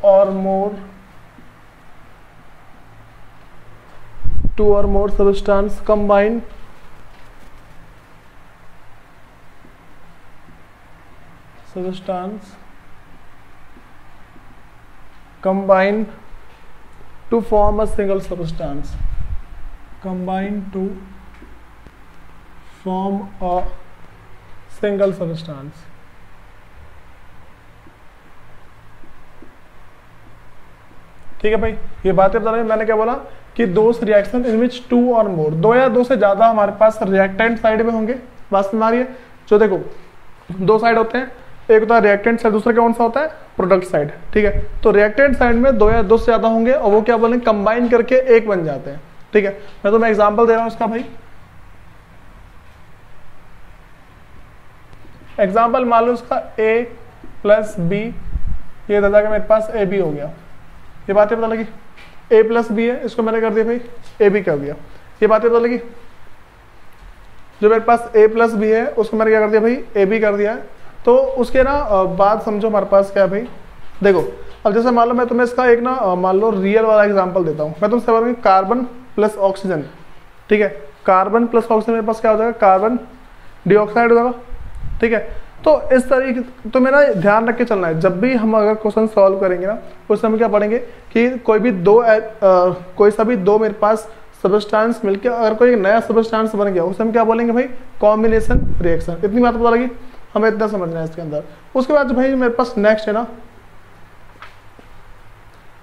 or more substance combined to form a single substance. Combine to form a single substance. ठीक है भाई, ये बातें बता रहे हैं। मैंने क्या बोला कि दोस रिएक्शन इन विच 2 और मोर, 2 या 2 से ज्यादा हमारे पास रिएक्टेंट साइड में होंगे। बात समझ आ रही है? जो देखो 2 साइड होते हैं, एक होता है रिएक्टेंट साइड, दूसरा कौन सा होता है? Product side. ठीक है, तो रिएक्टेंट साइड में 2 या 2 से ज्यादा होंगे और वो क्या बोलेंगे? कंबाइन करके एक बन जाते हैं। ठीक है, मैं तुम्हें एग्जांपल दे रहा हूं इसका भाई। एग्जांपल मान लो इसका A प्लस बी, ये दादा का मेरे पास ए बी हो गया। ये बातें पता लगी? A प्लस बी है, इसको मैंने कर दिया भाई ए बी कर दिया। ये बातें पता लगी? जो मेरे पास A प्लस बी है उसको मैंने क्या कर दिया भाई? ए बी कर दिया है। तो उसके ना बात समझो हमारे पास क्या है भाई। देखो अब जैसे मान लो मैं तुम्हें इसका एक ना मान लो रियल वाला एग्जांपल देता हूँ। मैं तुमसे बोलूँगी कार्बन प्लस ऑक्सीजन। ठीक है, कार्बन प्लस ऑक्सीजन मेरे पास क्या हो जाएगा? कार्बन डाइऑक्साइड हो जाएगा। ठीक है, तो इस तरीके तो मेरा ध्यान रख के चलना है। जब भी हम अगर क्वेश्चन सॉल्व करेंगे ना उस समय क्या पढ़ेंगे कि कोई सा भी दो मेरे पास सबस्टांस मिलके अगर कोई एक नया सबस्टांस बन गया उस समय क्या बोलेंगे भाई? Combination reaction. इतनी बात पता लगी? हमें इतना समझना है इसके अंदर। उसके बाद भाई मेरे पास नेक्स्ट है ना,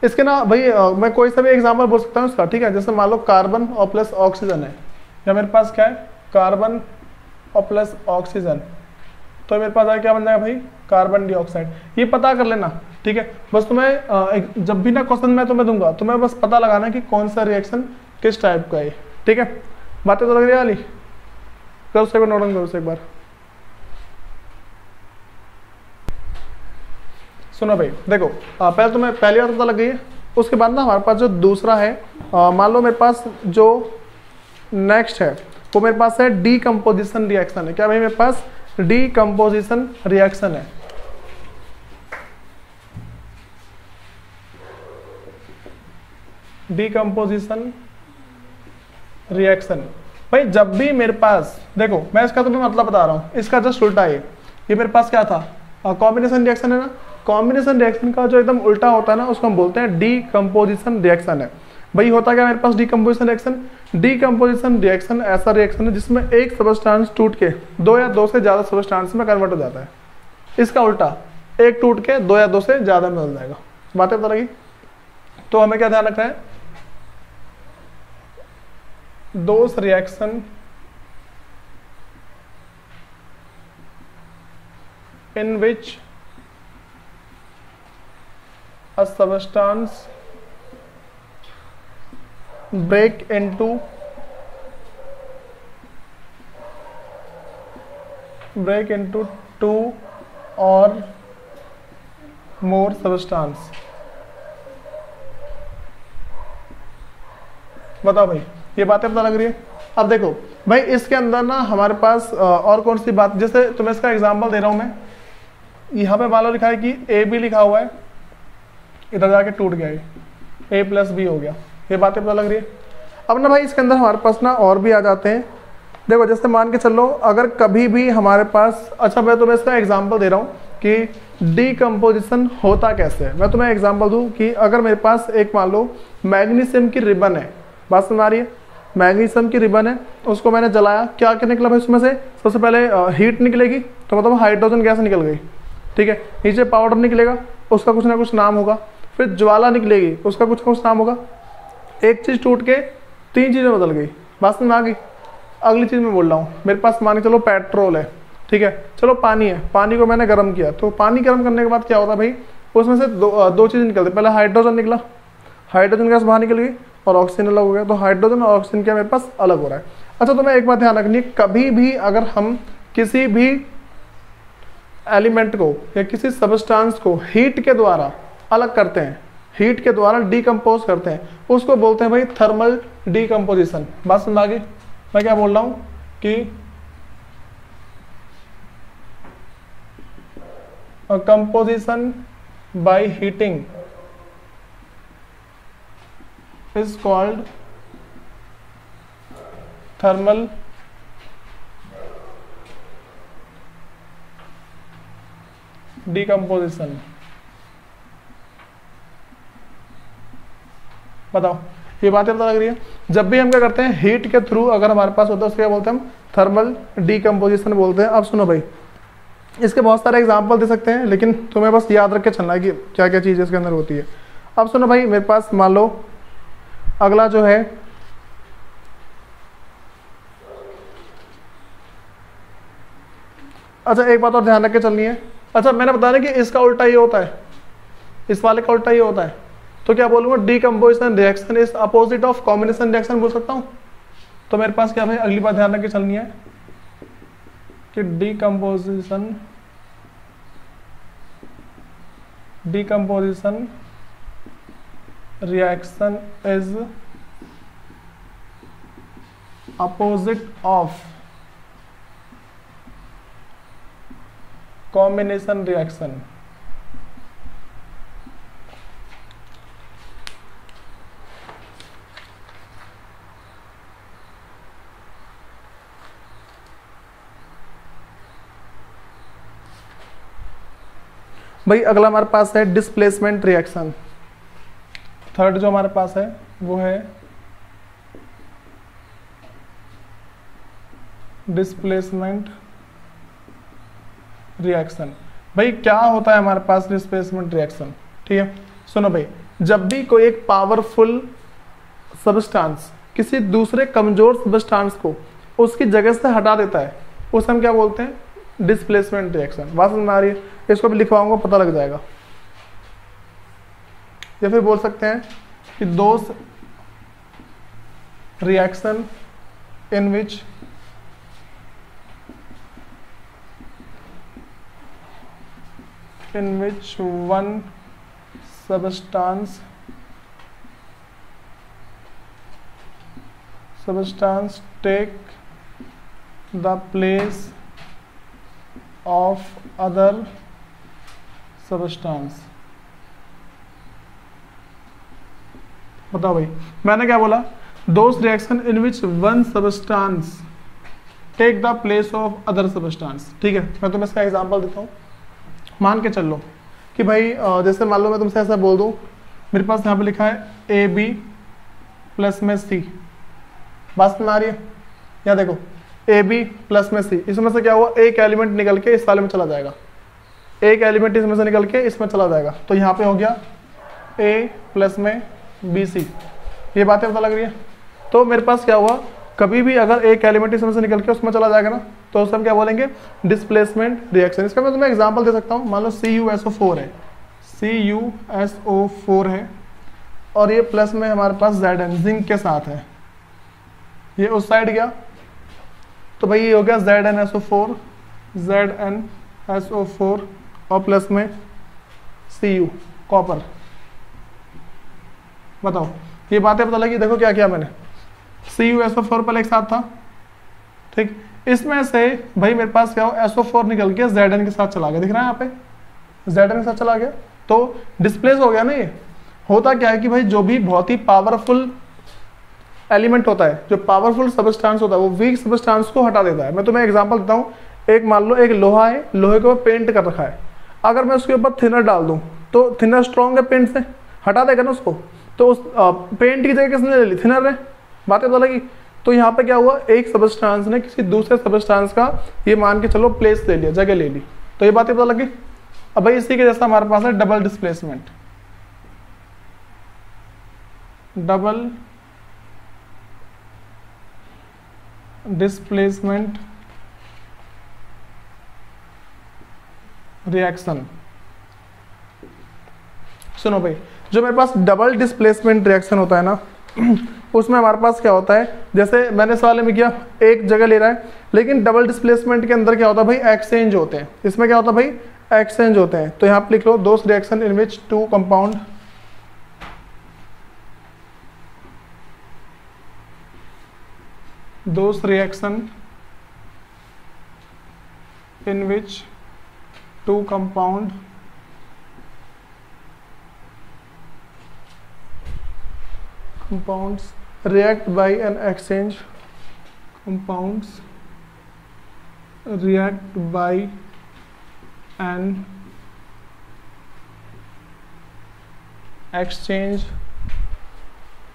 इसके ना भाई मैं कोई सा भी एग्जांपल बोल सकता हूँ इसका। ठीक है, जैसे मान लो कार्बन और प्लस ऑक्सीजन है, या मेरे पास क्या है? कार्बन और प्लस ऑक्सीजन, तो मेरे पास क्या बन जाएगा भाई? Carbon dioxide. ये पता कर लेना। ठीक है, बस तुम्हें जब भी ना क्वेश्चन मैं तुम्हें दूंगा तुम्हें बस पता लगाना कि कौन सा रिएक्शन किस टाइप का है। ठीक है, बातें तो लग रही है वाली? करो से नोट करो से एक बार। सुनो भाई, देखो पहले तुम्हें पहली बात पता लग गई है। उसके बाद ना हमारे पास जो दूसरा है, मान लो मेरे पास जो नेक्स्ट है वो मेरे पास है डीकम्पोजिशन रिएक्शन है। क्या भाई? मेरे पास डीकम्पोजिशन रिएक्शन है। डीकम्पोजिशन रिएक्शन भाई जब भी मेरे पास, देखो मैं इसका तुम्हें मतलब बता रहा हूं, इसका जस्ट उल्टा है। ये मेरे पास क्या था? कॉम्बिनेशन रिएक्शन है ना। कॉम्बिनेशन रिएक्शन का जो एकदम उल्टा होता है ना उसको हम बोलते हैं डीकम्पोजिशन रिएक्शन है। भाई होता क्या मेरे पास डीकम्पोजिशन रिएक्शन? डीकम्पोजिशन रिएक्शन ऐसा रिएक्शन है जिसमें एक सबस्टांस टूट के 2 या 2 से ज्यादा सबस्टांस में कन्वर्ट हो जाता है। इसका उल्टा, एक टूट के 2 या 2 से ज्यादा में बदल जाएगा। बातें पता लगी? तो हमें क्या ध्यान रखना है? दोस reaction in which a substance break into two or more substance। बताओ भाई, ये बातें पता लग रही है? अब देखो भाई इसके अंदर ना हमारे पास और कौन सी बात, जैसे तुम्हें इसका एग्जांपल दे रहा हूं मैं। यहाँ पे मान लो लिखा है कि ए बी लिखा हुआ है, इधर जाके टूट गया है, ए प्लस बी हो गया। ये बातें पता लग रही है? अब ना भाई इसके अंदर हमारे पास ना और भी आ जाते हैं। देखो जैसे मान के चलो अगर कभी भी हमारे पास, अच्छा मैं तुम्हें इसका एग्जांपल दे रहा हूँ कि डीकम्पोजिशन होता कैसे है। मैं तुम्हें एग्जांपल दूँ कि अगर मेरे पास एक मान लो मैग्नीशियम की रिबन है, बात समझ आ रही है? मैग्नीशियम की रिबन है, उसको मैंने जलाया, क्या क्या निकला भाई उसमें से? सबसे पहले हीट निकलेगी, तो मतलब हाइड्रोजन गैस निकल गई। ठीक है, नीचे पाउडर निकलेगा, उसका कुछ ना कुछ नाम होगा। फिर ज्वाला निकलेगी, उसका कुछ ना कुछ नाम होगा। एक चीज टूट के 3 चीजें बदल गई। बात समझ आ गई? अगली चीज मैं बोल रहा हूँ, मेरे पास मान के चलो पेट्रोल है। ठीक है, चलो पानी है, पानी को मैंने गर्म किया, तो पानी गर्म करने के बाद क्या होता है भाई? उसमें से दो चीजें निकलती। पहले हाइड्रोजन निकला, हाइड्रोजन गैस बाहर निकल गई और ऑक्सीजन अलग हो गया। तो हाइड्रोजन और ऑक्सीजन क्या मेरे पास अलग हो रहा है। अच्छा तो मैं एक बात ध्यान रखनी है, कभी भी अगर हम किसी भी एलिमेंट को या किसी सबस्टांस को हीट के द्वारा अलग करते हैं, हीट के द्वारा डीकम्पोज करते हैं, उसको बोलते हैं भाई थर्मल डीकम्पोजिशन। बात समझ आ गई? मैं क्या बोल रहा हूं कि composition by heating is called thermal decomposition। बताओ, ये बातें पता लग रही है? जब भी हम क्या करते हैं, हीट के थ्रू अगर हमारे पास होता है उसको क्या बोलते हैं हम? थर्मल डीकम्पोजिशन बोलते हैं। अब सुनो भाई, इसके बहुत सारे एग्जाम्पल दे सकते हैं, लेकिन तुम्हें बस याद रख के चलना है कि क्या क्या चीज़ इसके अंदर होती है। अब सुनो भाई, मेरे पास मान लो अगला जो है अच्छा, एक बात और ध्यान रख के चलनी है। अच्छा, मैंने बताया कि इसका उल्टा ये होता है, इस वाले का उल्टा ये होता है, तो क्या बोलूंगा? Decomposition reaction is opposite of combination reaction बोल सकता हूं। तो मेरे पास क्या भाई, अगली बात ध्यान रख के चलनी है कि decomposition reaction is opposite of combination reaction. भाई अगला हमारे पास है डिस्प्लेसमेंट रिएक्शन। थर्ड जो हमारे पास है वो है डिस्प्लेसमेंट रिएक्शन। भाई क्या होता है हमारे पास डिस्प्लेसमेंट रिएक्शन? ठीक है, सुनो भाई, जब भी कोई एक पावरफुल सब्सटेंस किसी दूसरे कमजोर सब्सटेंस को उसकी जगह से हटा देता है, उसे हम क्या बोलते हैं? Displacement reaction. बात समझ में आ रही है? इसको भी लिखवाऊंगा, पता लग जाएगा। या फिर बोल सकते हैं कि those reaction in which one substance take the place of other substance। बताओ भाई, मैंने क्या बोला? Those reaction in which one substance take the place of other substance. ठीक है, मैं तुम्हें इसका एग्जांपल देता हूँ। मान के चल लो कि भाई जैसे मान लो मैं तुमसे ऐसा बोल दूं, मेरे पास यहाँ पे लिखा है AB प्लस में C। बात में आ रही है? या देखो, AB प्लस में C, इसमें से क्या हुआ? एक एलिमेंट निकल के इस वाले में चला जाएगा, एक एलिमेंट इसमें से निकल के इसमें चला जाएगा, तो यहाँ पे हो गया A प्लस में BC। ये बातें पता लग रही है? तो मेरे पास क्या हुआ, कभी भी अगर एक एलिमेंट इसमें से निकल के उसमें चला जाएगा ना, तो उसे हम क्या बोलेंगे? Displacement reaction. इसका मैं तुम्हें एग्जांपल दे सकता हूँ। मान लो CuSO4 है, CuSO4 है, और ये प्लस में हमारे पास Zn जिंक के साथ है, ये उस साइड गया, तो भाई ये हो गया ZnSO4 और प्लस में Cu कॉपर। बताओ, ये बातें पता लगी? देखो क्या किया मैंने, CuSO4 पहले एक साथ था, ठीक, इसमें से भाई मेरे पास क्या हो, SO4 निकल के Zn के साथ चला गया, दिख रहा है यहाँ पे, Zn के साथ चला गया, तो डिस्प्लेस हो गया ना। ये होता क्या है कि भाई जो भी बहुत ही पावरफुल एलिमेंट होता है, जो पावरफुल सबस्टेंस होता है, वो वीक सबस्टेंस को हटा देता है। मैं तुम्हें एग्जांपल देता हूँ। एक मान लो एक लोहा है, लोहे के ऊपर पेंट कर रखा है, अगर मैं उसके ऊपर थिनर डाल दूं तो थिनर स्ट्रॉन्ग है, पेंट से हटा देगा ना उसको, तो उस पेंट की जगह किसने ले ली? थिनर ने। बातें तो लगी? तो यहाँ पे क्या हुआ, एक सबस्टेंस ने किसी दूसरे सबस्टेंस का ये मान के चलो प्लेस ले लिया, जगह ले ली, तो ये बातें पता लगी। अब भाई इसी के जैसा हमारे पास है double displacement. Double displacement reaction. सुनो भाई, जो मेरे पास डबल डिस्प्लेसमेंट रिएक्शन होता है ना, उसमें हमारे पास क्या होता है, जैसे मैंने इस वाले में किया, एक जगह ले रहा है, लेकिन डबल डिस्प्लेसमेंट के अंदर क्या होता है भाई, एक्सचेंज होते हैं। इसमें क्या होता है भाई, एक्सचेंज होते हैं। तो यहाँ पे लिख लो, those reaction in which two compound those reaction in which two compound compounds react by an exchange, compounds react by an exchange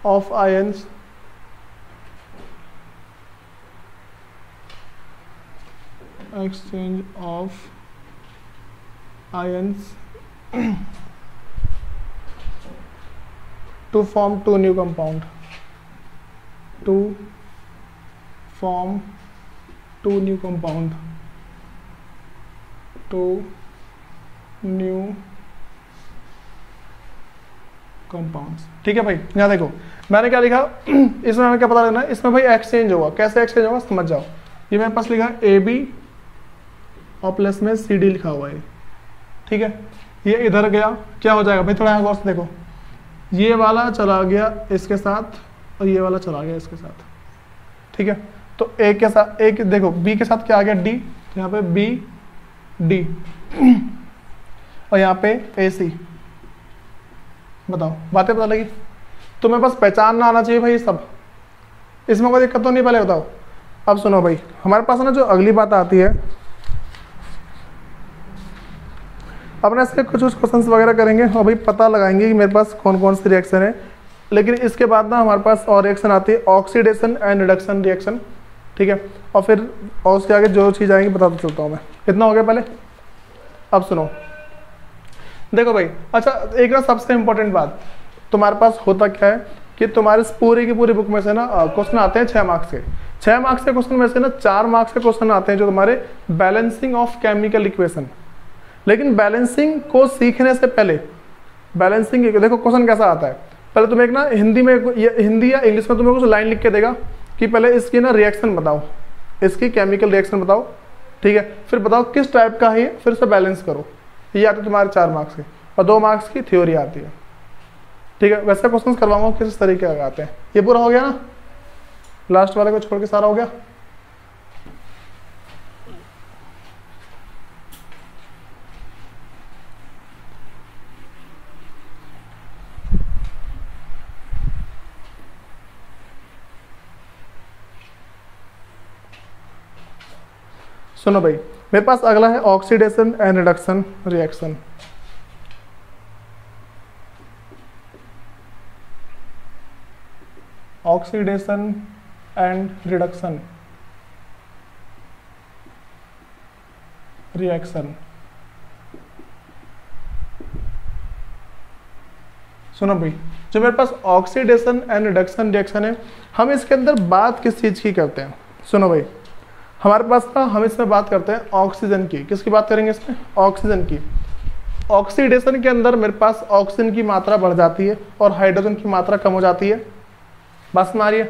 of ions to form two new compound, to form two new compound, two new compounds। ठीक है भाई, यहाँ देखो मैंने क्या लिखा, इसमें हमें क्या पता लगना है, इसमें भाई एक्सचेंज होगा। कैसे एक्सचेंज होगा समझ जाओ। ये मेरे पास लिखा है AB और प्लस में CD लिखा हुआ है, ठीक है। ये इधर गया, क्या हो जाएगा भाई, थोड़ा यहाँ गौर से देखो, ये वाला चला गया इसके साथ और ये वाला चला गया इसके साथ, ठीक है। तो A के साथ, एक देखो B के साथ क्या आ गया D, यहाँ पे BD और यहाँ पे AC। बताओ, बातें पता लगी? तुम्हें बस पहचानना आना चाहिए भाई सब, इसमें कोई दिक्कत तो नहीं। पहले बताओ। अब सुनो भाई, हमारे पास ना जो अगली बात आती है, अपने से कुछ क्वेश्चंस वगैरह करेंगे और भाई पता लगाएंगे कि मेरे पास कौन कौन सी रिएक्शन है। लेकिन इसके बाद ना हमारे पास और रिएक्शन आती है, ऑक्सीडेशन एंड रिडक्शन रिएक्शन, ठीक है। और फिर और उसके आगे जो चीज़ आएंगी बताता चलता हूँ मैं। इतना हो गया पहले। अब सुनो, देखो भाई, अच्छा एक ना सबसे इम्पोर्टेंट बात, तुम्हारे पास होता क्या है कि तुम्हारे पूरी की पूरी बुक में से ना क्वेश्चन आते हैं 6 मार्क्स के। 6 मार्क्स के क्वेश्चन में से ना 4 मार्क्स के क्वेश्चन आते हैं जो तुम्हारे बैलेंसिंग ऑफ केमिकल इक्वेशन। लेकिन बैलेंसिंग को सीखने से पहले, बैलेंसिंग देखो क्वेश्चन कैसा आता है, पहले तुम्हें एक ना हिंदी में, हिंदी या इंग्लिश में तुम्हें कुछ लाइन लिख के देगा कि पहले इसकी ना रिएक्शन बताओ, इसकी केमिकल रिएक्शन बताओ, ठीक है। फिर बताओ किस टाइप का है, फिर उसे बैलेंस करो। ये आते तुम्हारे 4 मार्क्स के, और 2 मार्क्स की थ्योरी आती है, ठीक है। वैसे क्वेश्चन करवाऊंगा किस तरीके के आते हैं। ये पूरा हो गया ना, लास्ट वाले को छोड़ के सारा हो गया। सुनो भाई, मेरे पास अगला है oxidation and reduction reaction. Oxidation and reduction reaction. सुनो भाई, जो मेरे पास ऑक्सीडेशन एंड रिडक्शन रिएक्शन है, हम इसके अंदर बात किस चीज की करते हैं? सुनो भाई, हमारे पास ना हम इसमें बात करते हैं ऑक्सीजन की। किसकी बात करेंगे इसमें? ऑक्सीजन की। ऑक्सीडेशन के अंदर मेरे पास ऑक्सीजन की मात्रा बढ़ जाती है और हाइड्रोजन की मात्रा कम हो जाती है। बस में आ रही है?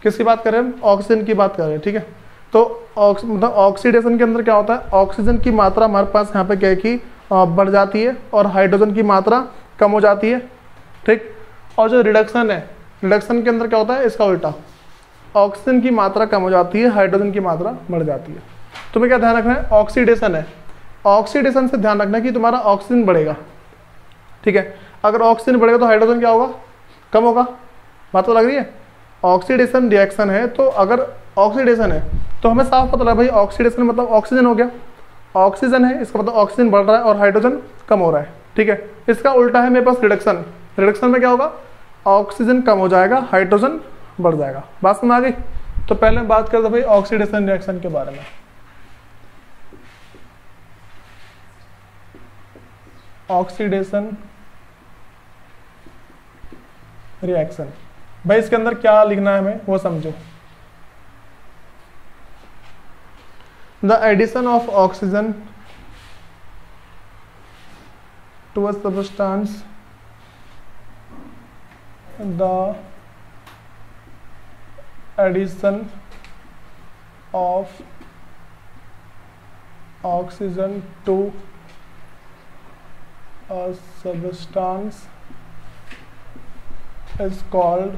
किसकी बात कर रहे हैं हम? ऑक्सीजन की बात कर रहे हैं, ठीक है। तो मतलब ऑक्सीडेशन के अंदर क्या होता है, ऑक्सीजन की मात्रा हमारे पास यहाँ पे क्या है कि बढ़ जाती है और हाइड्रोजन की मात्रा कम हो जाती है, ठीक। और जो रिडक्शन है, रिडक्शन के अंदर क्या होता है, इसका उल्टा, ऑक्सीजन की मात्रा कम हो जाती है, हाइड्रोजन की मात्रा बढ़ जाती है। तुम्हें क्या ध्यान रखना है? ऑक्सीडेशन है, ऑक्सीडेशन से ध्यान रखना है कि तुम्हारा ऑक्सीजन बढ़ेगा, ठीक है। अगर ऑक्सीजन बढ़ेगा तो हाइड्रोजन क्या होगा? कम होगा। बात तो लग रही है? ऑक्सीडेशन रिएक्शन है, तो अगर ऑक्सीडेशन है तो हमें साफ पता लगा भाई ऑक्सीडेशन मतलब ऑक्सीजन हो गया, ऑक्सीजन है इसका मतलब ऑक्सीजन बढ़ रहा है और हाइड्रोजन कम हो रहा है, ठीक है। इसका उल्टा है मेरे पास रिडक्शन। रिडक्शन में क्या होगा? ऑक्सीजन कम हो जाएगा, हाइड्रोजन बढ़ जाएगा। बात समझ आ गई? तो पहले बात करते भाई ऑक्सीडेशन रिएक्शन के बारे में। ऑक्सीडेशन रिएक्शन, भाई इसके अंदर क्या लिखना है हमें वो समझो। The addition of oxygen to a substance, द addition of oxygen to a substance is called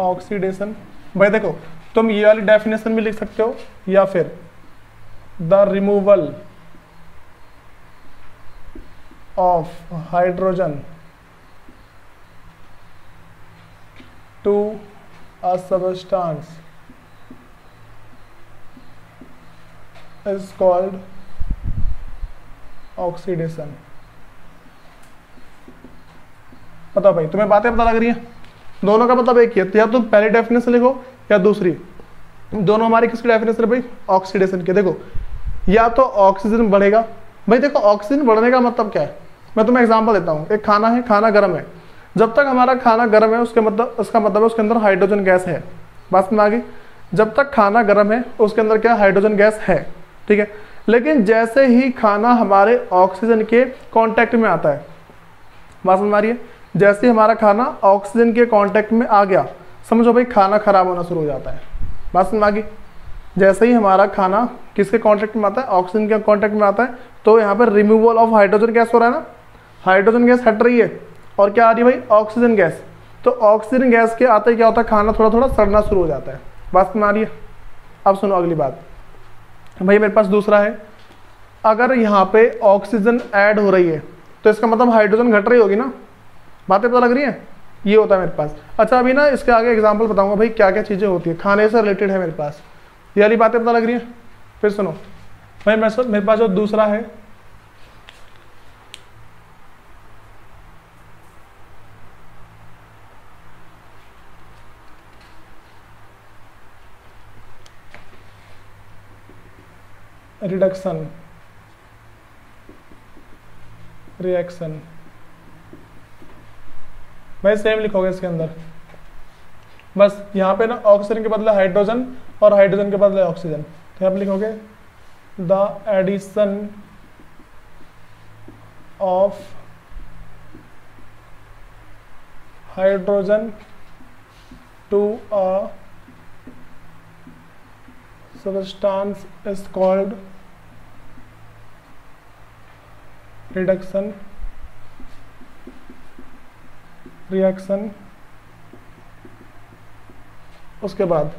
oxidation. भाई देखो, तुम ये वाली डेफिनेशन भी लिख सकते हो या फिर the removal of hydrogen to a substance is called oxidation. पता भाई, तुम्हें बातें पता लग रही हैं? दोनों का मतलब एक ही है, या तुम पहली डेफिनेशन लिखो या दूसरी। दोनों हमारी किसकी डेफिनेशन है भाई? ऑक्सीडेशन के। देखो, या तो ऑक्सीजन बढ़ेगा। भाई देखो, ऑक्सीजन बढ़ने का मतलब क्या है? मैं तुम्हें एग्जांपल देता हूँ। एक खाना है, खाना गर्म है। जब तक हमारा खाना गर्म है उसका मतलब है उसके अंदर हाइड्रोजन गैस है। बात में आ गई? जब तक खाना गर्म है उसके अंदर क्या हाइड्रोजन गैस है, ठीक है। लेकिन जैसे ही खाना हमारे ऑक्सीजन के कांटेक्ट में आता है, बात समझ आ रही है? जैसे ही हमारा खाना ऑक्सीजन के कांटेक्ट में आ गया, समझो भाई खाना खराब होना शुरू हो जाता है। बात समझ आ गई? जैसे ही हमारा खाना किसके कांटेक्ट में आता है? ऑक्सीजन के कांटेक्ट में आता है, तो यहाँ पर रिमूवल ऑफ हाइड्रोजन गैस हो रहा है ना। हाइड्रोजन गैस हट रही है और क्या आ रही है भाई? Oxygen gas. तो ऑक्सीजन गैस के आते ही क्या होता है? खाना थोड़ा थोड़ा सड़ना शुरू हो जाता है। बात समझ आ रही है? अब सुनो अगली बात भाई, मेरे पास दूसरा है। अगर यहाँ पे ऑक्सीजन ऐड हो रही है तो इसका मतलब हाइड्रोजन घट रही होगी ना। बातें पता लग रही है? ये होता है मेरे पास। अच्छा, अभी ना इसके आगे एग्जांपल बताऊंगा भाई क्या क्या चीजें होती है, खाने से रिलेटेड है मेरे पास। ये वाली बातें पता लग रही है? फिर सुनो भाई, मेरे पास जो दूसरा है, रिडक्शन रिएक्शन। भाई सेम लिखोगे इसके अंदर, बस यहाँ पे ना ऑक्सीजन के बदले हाइड्रोजन और हाइड्रोजन के बदले ऑक्सीजन। तो यहाँ पे लिखोगे the addition of hydrogen to a substance is called reduction reaction। उसके बाद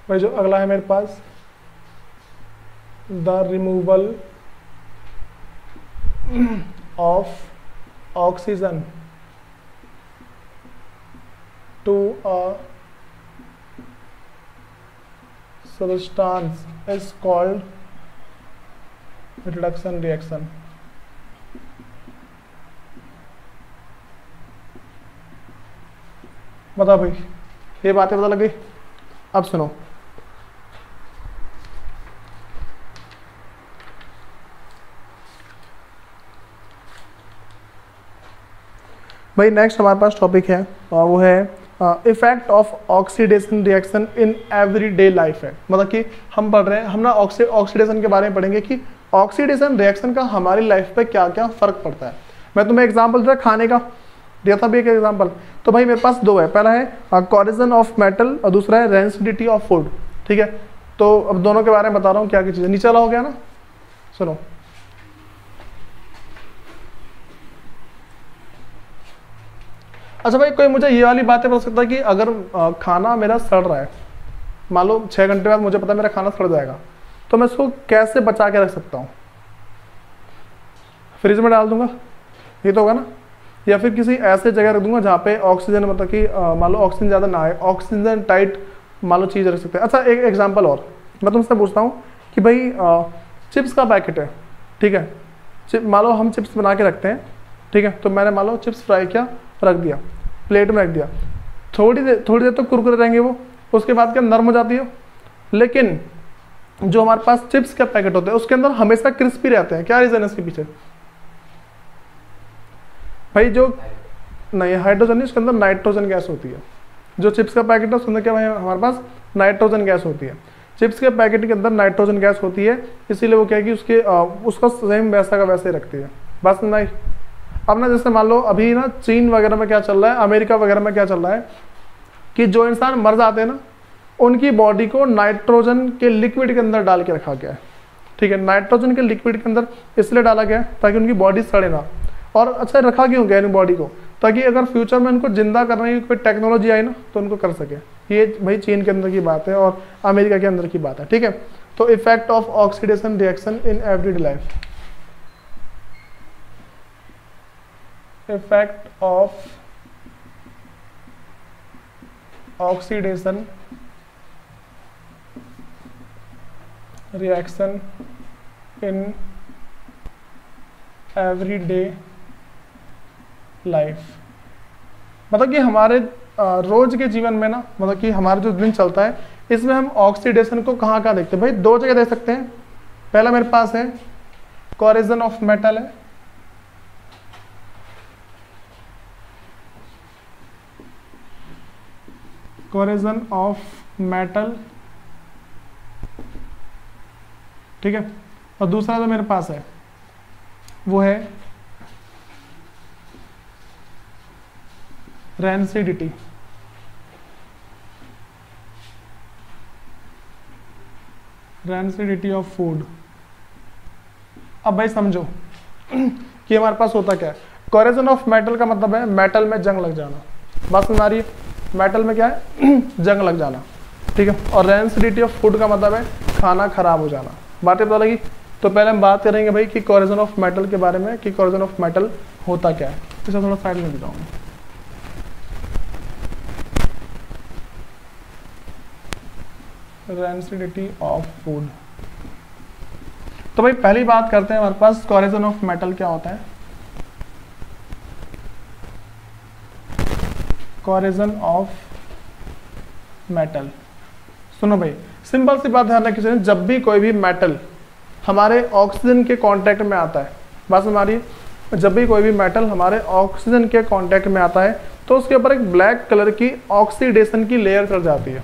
भाई जो अगला है मेरे पास, the removal of oxygen to a substance is called reduction reaction। बता भाई, ये बातें पता लग गई? अब सुनो भाई, नेक्स्ट हमारे पास टॉपिक है और वो है effect of oxidation reaction in everyday life है। मतलब कि हम पढ़ रहे हैं, हम ना ऑक्सीडेशन के बारे में पढ़ेंगे कि ऑक्सीडेशन रिएक्शन का हमारी लाइफ पे क्या क्या फर्क पड़ता है। मैं तुम्हें एग्जांपल दिया, खाने का दिया था भी एक एग्जांपल। तो भाई मेरे पास दो है, पहला है कॉरिजन ऑफ मेटल और दूसरा है रेंसिडिटी ऑफ फूड, ठीक है। तो अब दोनों के बारे में बता रहा हूँ क्या क्या चीज़ें। नीचे वाला हो गया ना, सुनो अच्छा भाई, कोई मुझे ये वाली बातें बता सकता है कि अगर खाना मेरा सड़ रहा है, मान लो 6 घंटे बाद मुझे पता है मेरा खाना सड़ जाएगा, तो मैं इसको कैसे बचा के रख सकता हूँ? फ्रिज में डाल दूंगा, ये तो होगा ना, या फिर किसी ऐसे जगह रख दूंगा जहाँ पे ऑक्सीजन, मतलब कि मान लो ऑक्सीजन ज़्यादा ना आए, ऑक्सीजन टाइट मान लो चीज़ रख सकते हैं। अच्छा एक एग्जाम्पल और मैं तुमसे पूछता हूँ कि भाई चिप्स का पैकेट है, ठीक है, मान लो हम चिप्स बना के रखते हैं, ठीक है। तो मैंने मान लो चिप्स फ्राई किया, रख दिया, प्लेट में रख दिया, थोड़ी देर तो कुरकुरे रहेंगे वो, उसके बाद क्या नरम हो जाती है। लेकिन जो हमारे पास चिप्स के पैकेट होते हैं उसके अंदर हमेशा क्रिस्पी रहते हैं। क्या रीजन है इसके पीछे? भाई जो नहीं, हाइड्रोजन नहीं, उसके अंदर नाइट्रोजन गैस होती है। जो चिप्स का पैकेट है उसके अंदर क्या भाई हमारे पास नाइट्रोजन गैस होती है। चिप्स के पैकेट के अंदर नाइट्रोजन गैस होती है, इसीलिए वो क्या है कि उसका सेम वैसा का वैसे ही रखती है। बस नहीं, अब ना जैसे मान लो अभी ना चीन वगैरह में क्या चल रहा है, अमेरिका वगैरह में क्या चल रहा है कि जो इंसान मर जाते हैं ना, उनकी बॉडी को नाइट्रोजन के लिक्विड के अंदर डाल के रखा गया है, ठीक है। नाइट्रोजन के लिक्विड के अंदर इसलिए डाला गया है ताकि उनकी बॉडी सड़े ना। और अच्छा रखा क्यों गया इन बॉडी को? ताकि अगर फ्यूचर में उनको जिंदा करने की कोई टेक्नोलॉजी आई ना तो उनको कर सके। ये भाई चीन के अंदर की बात है और अमेरिका के अंदर की बात है, ठीक है। तो effect of oxidation reaction in everyday life. Effect of oxidation reaction in everyday life. मतलब कि हमारे रोज के जीवन में ना, मतलब कि हमारा जो दिन चलता है इसमें हम ऑक्सीडेशन को कहाँ कहाँ देखते हैं भाई? दो जगह देख सकते हैं। पहला मेरे पास है कोरेजन ऑफ मेटल है, कोरेजन ऑफ मेटल, ठीक है। और दूसरा जो मेरे पास है वो है रैंसिडिटी। Rancidity of food. अब भाई समझो कि हमारे पास होता क्या है। कोरेजन ऑफ मेटल का मतलब है मेटल में जंग लग जाना। बात समझ आ रही है? मेटल में क्या है? जंग लग जाना, ठीक है। और रैंसिडिटी ऑफ फूड का मतलब है खाना खराब हो जाना। बातें पता लगी? तो पहले हम बात करेंगे भाई कि कोरेजन ऑफ मेटल के बारे में, कि कोरेजन ऑफ मेटल होता क्या है। इसे थोड़ा साइड में दिखाऊंगा। Rancidity of food. तो भाई पहली बात करते हैं हमारे पास कोरेजन ऑफ मेटल क्या होता है। कोरेजन ऑफ मेटल, सुनो भाई, सिंपल सी बात ध्यान रखिए, जब भी कोई भी मेटल हमारे ऑक्सीजन के कांटेक्ट में आता है, बात समझ आ रही है? जब भी कोई भी मेटल हमारे ऑक्सीजन के कांटेक्ट में आता है तो उसके ऊपर एक ब्लैक कलर की ऑक्सीडेशन की लेयर चढ़ जाती है।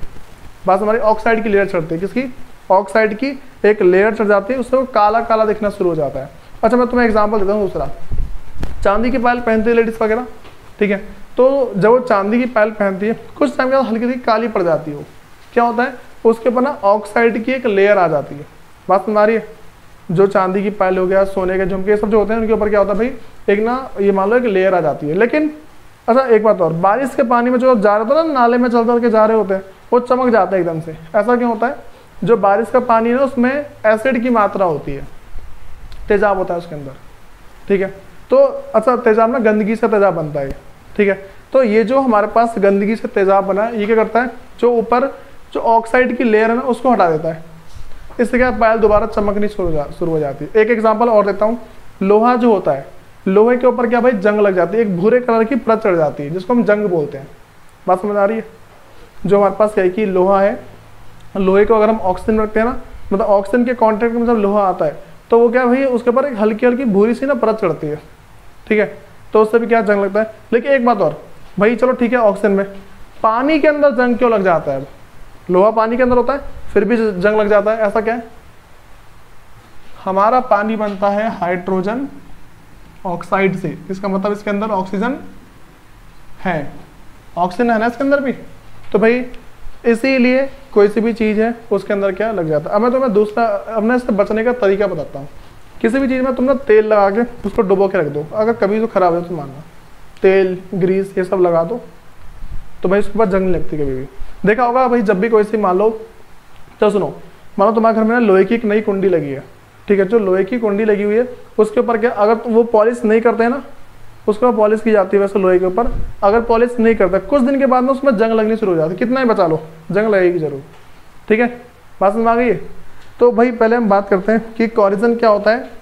बात हमारी ऑक्साइड की लेयर चढ़ती है। किसकी? ऑक्साइड की एक लेयर चढ़ जाती है, उससे वो काला काला दिखना शुरू हो जाता है। अच्छा मैं तुम्हें एग्जांपल देता हूँ दूसरा। चांदी की पायल पहनती है लेडीज वगैरह, ठीक है। तो जब वो चांदी की पायल पहनती है कुछ टाइम के बाद हल्की सी काली पड़ जाती है। वो क्या होता है? उसके ऊपर ना ऑक्साइड की एक लेयर आ जाती है। बात समझ आ रही है? जो चांदी की पायल हो गया, सोने के झुमके, सब जो होते हैं उनके ऊपर क्या होता है भाई? एक ना ये मान लो एक लेयर आ जाती है। लेकिन अच्छा एक बात और, बारिश के पानी में जो जा रहे होते हैं ना, नाले में चल के जा रहे होते हैं, वो चमक जाता है एकदम से। ऐसा क्यों होता है? जो बारिश का पानी है ना उसमें एसिड की मात्रा होती है, तेजाब होता है उसके अंदर, ठीक है। तो अच्छा तेजाब ना गंदगी से तेजाब बनता है, ठीक है। तो ये जो हमारे पास गंदगी से तेजाब बना है, ये क्या करता है? जो ऊपर जो ऑक्साइड की लेयर है ना उसको हटा देता है। इससे क्या पायल दोबारा चमकनी शुरू हो जाती है। एक एग्जांपल और देता हूँ। लोहा जो होता है, लोहे के ऊपर क्या भाई? जंग लग जाती है, एक भूरे कलर की परत चढ़ जाती है जिसको हम जंग बोलते हैं। बात समझ आ रही है? जो हमारे पास क्या है कि लोहा है, लोहे को अगर हम ऑक्सीजन रखते हैं ना, मतलब ऑक्सीजन के कॉन्टेक्ट में जब लोहा आता है तो वो क्या भाई उसके ऊपर एक हल्की हल्की भूरी सी ना परत चढ़ती है, ठीक है। तो उससे भी क्या जंग लगता है। लेकिन एक बात और भाई, चलो ठीक है, ऑक्सीजन में, पानी के अंदर जंग क्यों लग जाता है? लोहा पानी के अंदर होता है फिर भी जंग लग जाता है, ऐसा क्या है? हमारा पानी बनता है हाइड्रोजन ऑक्साइड से। इसका मतलब इसके अंदर ऑक्सीजन है, ऑक्सीजन है ना इसके अंदर भी। तो भाई इसीलिए कोई सी भी चीज़ है उसके अंदर क्या लग जाता है। अब मैं तुम्हें दूसरा, अब मैं इससे बचने का तरीका बताता हूँ। किसी भी चीज़ में तुम ना तेल लगा के उसको डुबो के रख दो, अगर कभी तो खराब है तो मानना, तेल ग्रीस ये सब लगा दो तो भाई उसके बाद जंग नहीं लगती कभी भी। देखा होगा भाई, जब भी कोई सी मान लो, तो सुनो, मान लो तुम्हारे घर में ना लोहे की एक नई कुंडी लगी है, ठीक है। जो लोहे की कुंडी लगी हुई है उसके ऊपर क्या, अगर वो पॉलिश नहीं करते हैं ना, उसके बाद पॉलिश की जाती है वैसे लोहे के ऊपर, अगर पॉलिश नहीं करता कुछ दिन के बाद ना उसमें जंग लगनी शुरू हो जाती है। कितना ही बचा लो जंग लगेगी जरूर, ठीक है। बात समझ आ गई है? तो भाई पहले हम बात करते हैं कि कोरिजन क्या होता है।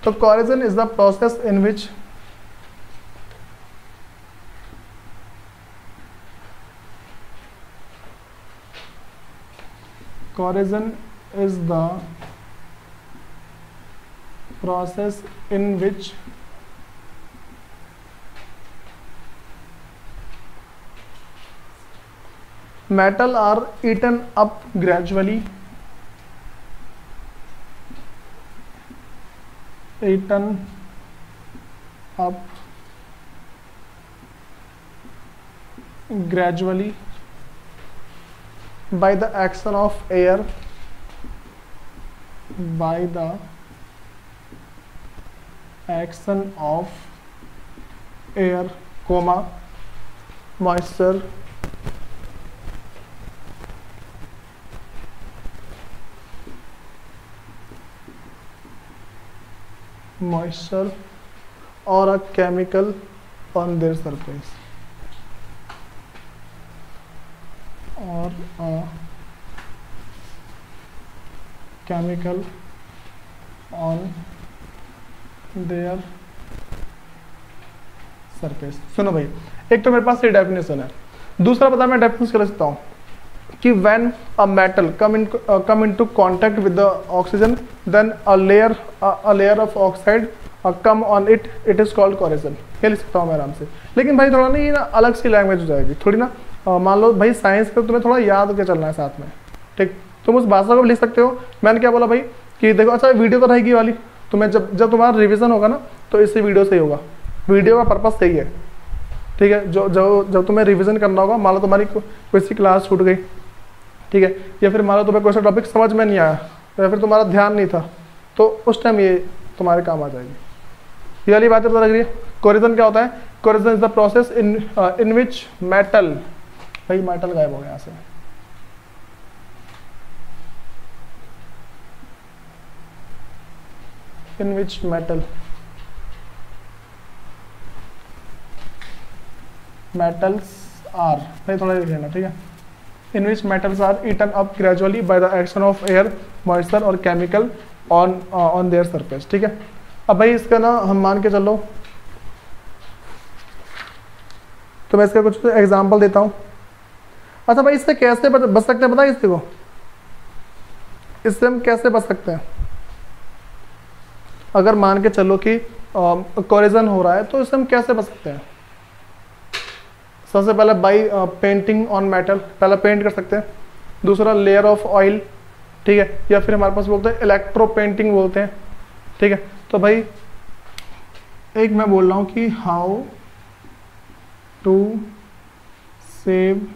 तो corrosion is the process in which corrosion is the process in which metal are eaten up gradually, eaten up gradually by the action of air, by the action of air, comma, moisture, moisture or a chemical on their surface, or a chemical on their surface. सुनो भाई, एक तो मेरे पास ये definition है, दूसरा पता मैं डेफिनेशन कर सकता हूँ कि when a metal come into contact with the oxygen then a layer of oxide come on it is called corrosion. ये लिख सकता हूँ मैं आराम से। लेकिन भाई थोड़ा ना ये ना अलग सी लैंग्वेज हो जाएगी थोड़ी ना। मान लो भाई साइंस का तुम्हें थोड़ा याद करके चलना है साथ में, ठीक। तुम उस भाषा को भी लिख सकते हो। मैंने क्या बोला भाई कि देखो, अच्छा वीडियो तो रहेगी वाली, तुम्हें जब तुम्हारा रिवीजन होगा ना तो इसी वीडियो से ही होगा। वीडियो का पर्पस सही है, ठीक है। जब तुम्हें रिवीजन करना होगा, मान लो तुम्हारी कोई सी क्लास छूट गई, ठीक है, या फिर मान लो तुम्हें कोई सा टॉपिक समझ में नहीं आया या फिर तुम्हारा ध्यान नहीं था, तो उस टाइम ये तुम्हारे काम आ जाएगी। ये वाली बातें पता लग रही है। कोरिजन क्या होता है? Corrosion is the process in which metal, भाई मेटल गायब हो गया यहाँ से, इन विच metals are, भाई थोड़ा लिख लेना, ठीक है। in which metals are eaten up gradually by the action of air, moisture और chemical on their surface, ठीक है। अब भाई इसका ना हम मान के चलो, तो मैं इसका कुछ एग्जांपल देता हूँ। अच्छा भाई इससे कैसे बच सकते हैं, पता है इससे को, इससे हम कैसे बच सकते हैं? अगर मान के चलो कि कोरिजन हो रहा है तो इससे हम कैसे बच सकते हैं? सबसे पहले बाई पेंटिंग ऑन मेटल, पहला पेंट कर सकते हैं। दूसरा लेयर ऑफ ऑयल, ठीक है, या फिर हमारे पास बोलते हैं इलेक्ट्रो पेंटिंग बोलते हैं, ठीक है। तो भाई एक मैं बोल रहा हूँ कि how to save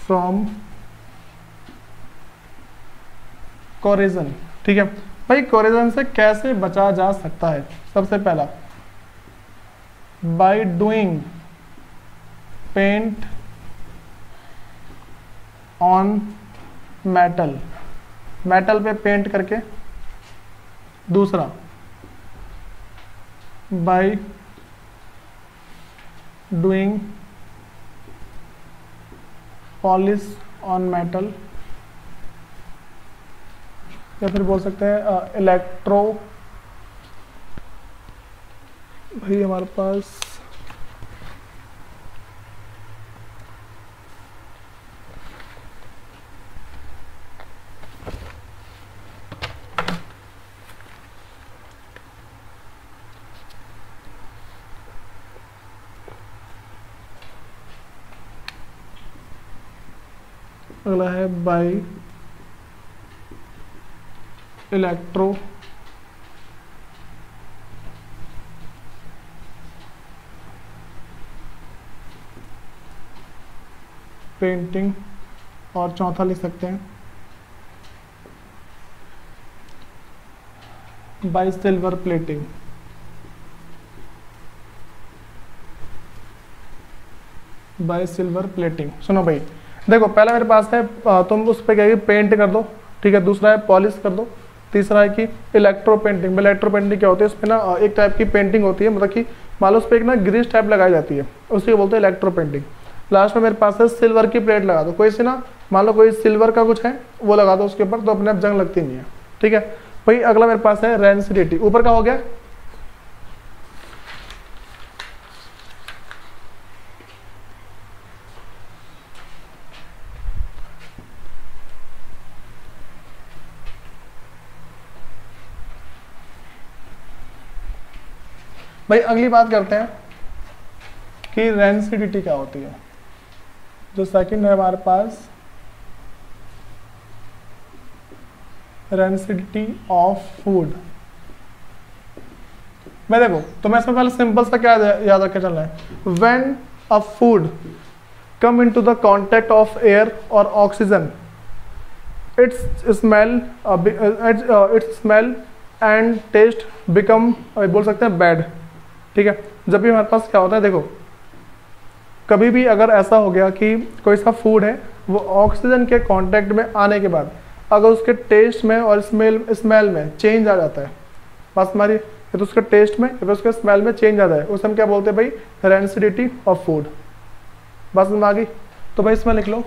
from corrosion, ठीक है। भाई कोरिजन से कैसे बचा जा सकता है? सबसे पहला by doing paint on metal, metal पे पेंट करके। दूसरा by doing polish on metal, या फिर बोल सकते हैं इलेक्ट्रो, भाई हमारे पास अगला है बाय इलेक्ट्रो पेंटिंग, और चौथा लिख सकते हैं bye silver plating. Bye silver plating. सुनो भाई, देखो पहला मेरे पास है तुम उस पर क्या पेंट कर दो, ठीक है। दूसरा है पॉलिश कर दो। तीसरा है कि इलेक्ट्रो पेंटिंग। इलेक्ट्रो पेंटिंग क्या होती है? उसमें ना एक टाइप की पेंटिंग होती है, मतलब कि मान लो उस पर एक ना ग्रीस टाइप लगाई जाती है, उसी को बोलते हैं इलेक्ट्रो पेंटिंग। लास्ट में मेरे पास है सिल्वर की प्लेट लगा दो। कोई सी ना मान लो कोई सिल्वर का कुछ है वो लगा दो उसके ऊपर, तो अपने आप जंग लगती नहीं है, ठीक है। भाई अगला मेरे पास है रेंसिडिटी। ऊपर का हो गया, भाई अगली बात करते हैं कि रेंसिडिटी क्या होती है। जो सेकंड है हमारे पास रेंसिडिटी ऑफ फूड। मैं देखो तो मैं इसमें पहले सिंपल सा क्या याद रख के चलना है, when a food come into the contact of air और oxygen its smell and taste become, बोल सकते हैं बैड, ठीक है। जब भी हमारे पास क्या होता है, देखो कभी भी अगर ऐसा हो गया कि कोई सा फूड है वो ऑक्सीजन के कांटेक्ट में आने के बाद अगर उसके टेस्ट में और स्मेल में चेंज आ जाता है, बस हमारी या तो उसके टेस्ट में या फिर उसके स्मेल में चेंज आ जाए, उसे हम क्या बोलते हैं भाई, रेंसिडिटी ऑफ फूड। बस में आ गई। तो भाई इसमें लिख लो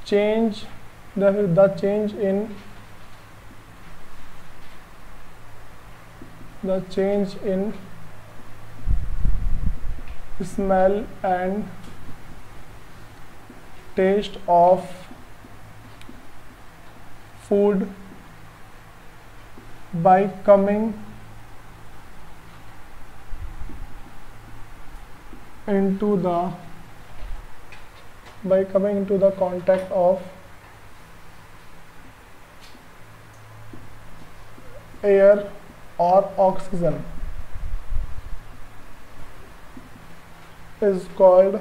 change the change in smell and taste of food by coming into the contact of air or oxygen is called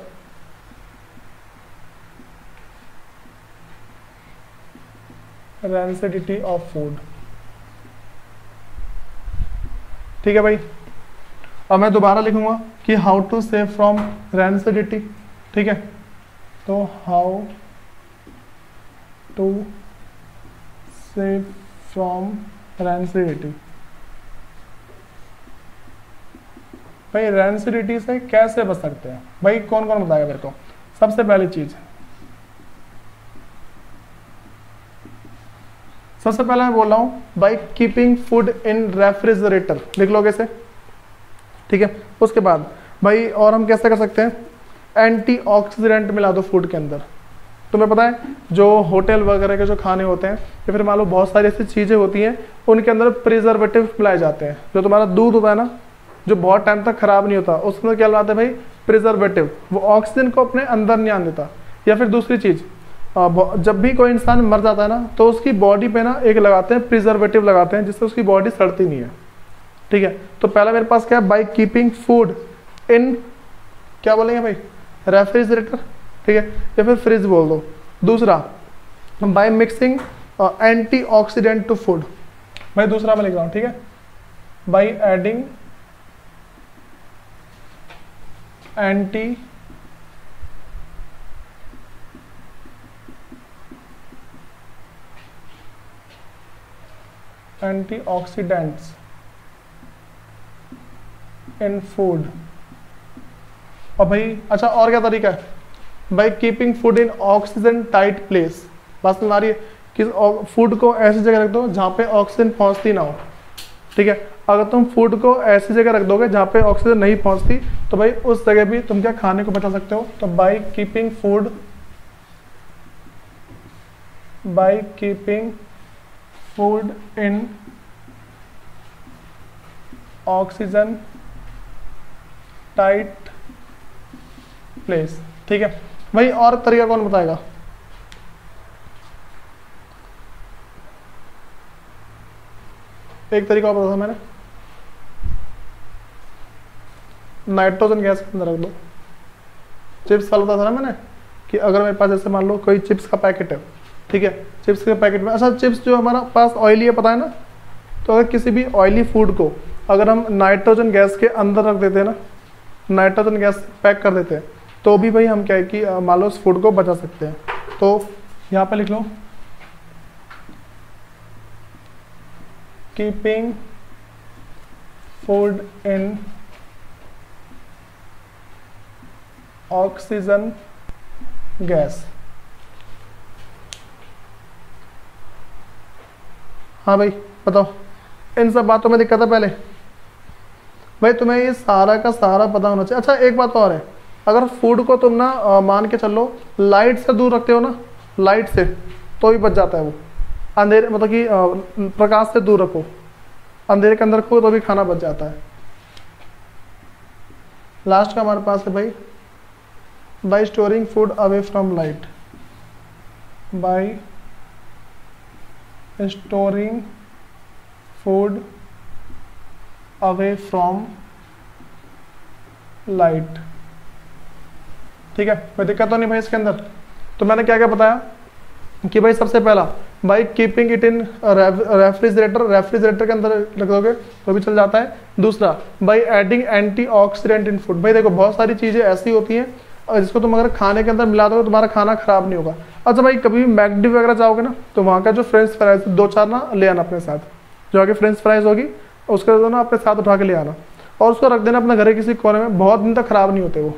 rancidity of food। ठीक है भाई। अब मैं दोबारा लिखूंगा कि how to save from rancidity। ठीक है, तो how to save from rancidity। भाई रेंसिडिटी से कैसे बच सकते हैं भाई, कौन कौन बताएगा मेरे को। सबसे पहली चीज, सबसे पहले मैं बोल रहा हूं by keeping food in refrigerator, लिख लो कैसे। ठीक है, उसके बाद भाई और हम कैसे कर सकते हैं, एंटीऑक्सीडेंट मिला दो फूड के अंदर। तुम्हें पता है जो होटल वगैरह के जो खाने होते हैं या फिर मान लो बहुत सारी ऐसी चीजें होती हैं उनके अंदर प्रिजर्वेटिव मिलाए जाते हैं। जो तुम्हारा दूध होता है ना, जो बहुत टाइम तक खराब नहीं होता, उसमें क्या लगाते हैं भाई, प्रिजर्वेटिव। वो ऑक्सीजन को अपने अंदर नहीं आने देता। या फिर दूसरी चीज, जब भी कोई इंसान मर जाता है ना तो उसकी बॉडी पे ना एक लगाते हैं प्रिजर्वेटिव लगाते हैं, जिससे उसकी बॉडी सड़ती नहीं है। ठीक है, तो पहला मेरे पास क्या है, बाई कीपिंग फूड इन, क्या बोलेंगे भाई, रेफ्रिजरेटर। ठीक है, या फिर फ्रिज बोल दो। दूसरा, by mixing antioxidant to food. भाई दूसरा मैं लिख रहा हूँ, ठीक है, by adding antioxidants in food. और भाई अच्छा, और क्या तरीका है, by keeping food in oxygen tight place. बात समझ आ रही है कि फूड को ऐसी जगह रख दो जहाँ पे ऑक्सीजन पहुँचती ना हो। ठीक है, अगर तुम फूड को ऐसी जगह रख दोगे जहाँ पे ऑक्सीजन नहीं पहुँचती तो भाई उस जगह भी तुम क्या खाने को बचा सकते हो। तो by keeping food in oxygen tight place. ठीक है भाई, और तरीका कौन बताएगा। एक तरीका और बताया था मैंने, नाइट्रोजन गैस के अंदर रख दो। चिप्स वाला बताया था ना मैंने कि अगर मेरे पास जैसे मान लो कोई चिप्स का पैकेट है, ठीक है, चिप्स के पैकेट में, अच्छा चिप्स जो हमारा पास ऑयली है पता है ना, तो अगर किसी भी ऑयली फूड को अगर हम नाइट्रोजन गैस के अंदर रख देते हैं ना, नाइट्रोजन गैस पैक कर देते हैं, तो भी भाई हम क्या है कि मान लो उस फूड को बचा सकते हैं। तो यहाँ पे लिख लो keeping food in oxygen gas. हाँ भाई बताओ, इन सब बातों में दिक्कत है पहले भाई, तुम्हें ये सारा का सारा पता होना चाहिए। अच्छा एक बात और है, अगर फूड को तुम ना मान के चलो लाइट से दूर रखते हो ना, लाइट से, तो भी बच जाता है वो। अंधेरे मतलब कि प्रकाश से दूर रखो, अंधेरे के अंदर रखो तो भी खाना बच जाता है। लास्ट का हमारे पास है भाई, by storing food away from light. By storing food away from light. ठीक है, कोई दिक्कत तो नहीं भाई इसके अंदर। तो मैंने क्या क्या बताया कि भाई सबसे पहला by keeping it in refrigerator, refrigerator के अंदर रख दोगे तो भी चल जाता है। दूसरा, by adding antioxidant in food. भाई देखो बहुत सारी चीज़ें ऐसी होती हैं जिसको तुम अगर खाने के अंदर मिला दोगे तुम्हारा खाना खराब नहीं होगा। अच्छा भाई कभी भी मैकडी वगैरह जाओगे ना तो वहाँ का जो फ्रेंच फ्राइज 2-4 ना ले आना अपने साथ, जो आगे फ्रेंच फ्राइज होगी उसके ना अपने साथ उठा के ले आना और उसको रख देना अपने घर के किसी कोने में, बहुत दिन तक खराब नहीं होते वो।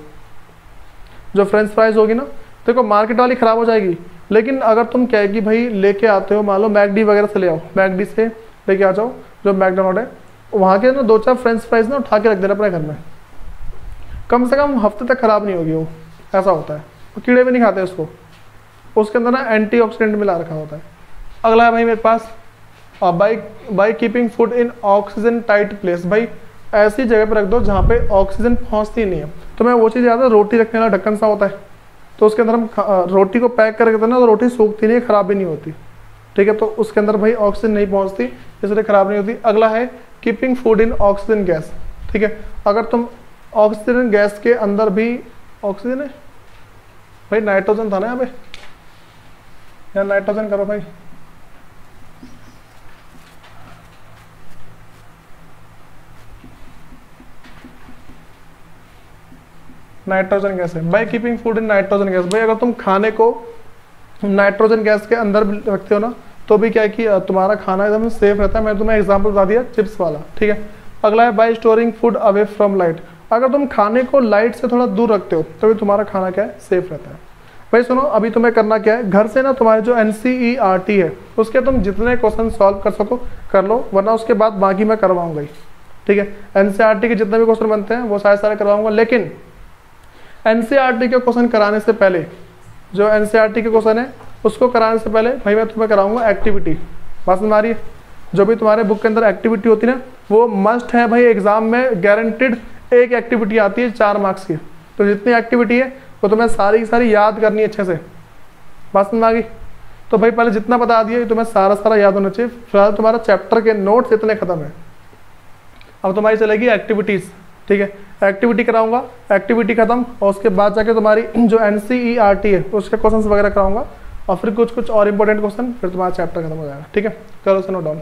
जो फ्रेंच फ्राइज होगी ना देखो मार्केट वाली खराब हो जाएगी, लेकिन अगर तुम कहे कि भाई लेके आते हो, मान लो मैकडी वगैरह से ले आओ, मैकडी से लेके आ जाओ जो मैकडोनल्ड है, वहाँ के ना 2-4 फ्रेंच फ्राइज ना उठा के रख देना अपने घर में, कम से कम हफ्ते तक खराब नहीं होगी वो, ऐसा होता है। वो कीड़े भी नहीं खाते उसको, उसके अंदर ना एंटीऑक्सीडेंट मिला रखा होता है। अगला है भाई मेरे पास by keeping food in oxygen tight place, भाई ऐसी जगह पर रख दो जहाँ पे ऑक्सीजन पहुँचती नहीं है। तो मैं वो चीज़ याद है, रोटी रखने वाला ढक्कन सा होता है, तो उसके अंदर हम रोटी को पैक करके देते ना तो रोटी सूखती नहीं है, खराब भी नहीं होती, ठीक है। तो उसके अंदर भाई ऑक्सीजन नहीं पहुँचती इसलिए खराब नहीं होती। अगला है keeping food in oxygen gas, ठीक है। अगर तुम ऑक्सीजन गैस के अंदर भी, ऑक्सीजन है भाई, नाइट्रोजन था ना यहाँ पे, यार नाइट्रोजन करो भाई, नाइट्रोजन गैस है। By keeping food in nitrogen gas, भाई अगर तुम खाने को नाइट्रोजन गैस के अंदर रखते हो ना तो भी क्या है कि तुम्हारा खाना एकदम सेफ रहता है। मैंने तुम्हें एग्जांपल बता दिया चिप्स वाला, ठीक है। अगला है bye storing food away from light, अगर तुम खाने को लाइट से थोड़ा दूर रखते हो तो भी तुम्हारा खाना क्या है, सेफ रहता है। भाई सुनो, अभी तुम्हें करना क्या है, घर से ना तुम्हारे जो NCERT है उसके तुम जितने क्वेश्चन सॉल्व कर सको कर लो, वरना उसके बाद बाकी मैं करवाऊंगा ही, ठीक है। NCERT के जितने भी क्वेश्चन बनते हैं वो सारे करवाऊंगा, लेकिन NCERT के क्वेश्चन कराने से पहले, जो NCERT के क्वेश्चन है उसको कराने से पहले भाई मैं तुम्हें कराऊंगा एक्टिविटी। बात समझ आ रही है? जो भी तुम्हारे बुक के अंदर एक्टिविटी होती है ना वो मस्ट है भाई, एग्जाम में गारंटेड एक एक्टिविटी आती है 4 मार्क्स की। तो जितनी एक्टिविटी है वो तुम्हें सारी की सारी याद करनी है अच्छे से। बात समझ आ गई? तो भाई पहले जितना बता दिया तुम्हें सारा याद होना चाहिए। फिलहाल तुम्हारा चैप्टर के नोट्स इतने खत्म है, अब तुम्हारी चलेगी एक्टिविटीज, ठीक है। एक्टिविटी कराऊंगा, एक्टिविटी खत्म, और उसके बाद जाके तुम्हारी जो NCERT है उसके क्वेश्चन वगैरह कराऊंगा, और फिर कुछ और इंपॉर्टेंट क्वेश्चन, फिर तुम्हारा चैप्टर खत्म हो जाएगा, ठीक है। करो से नोट डाउन।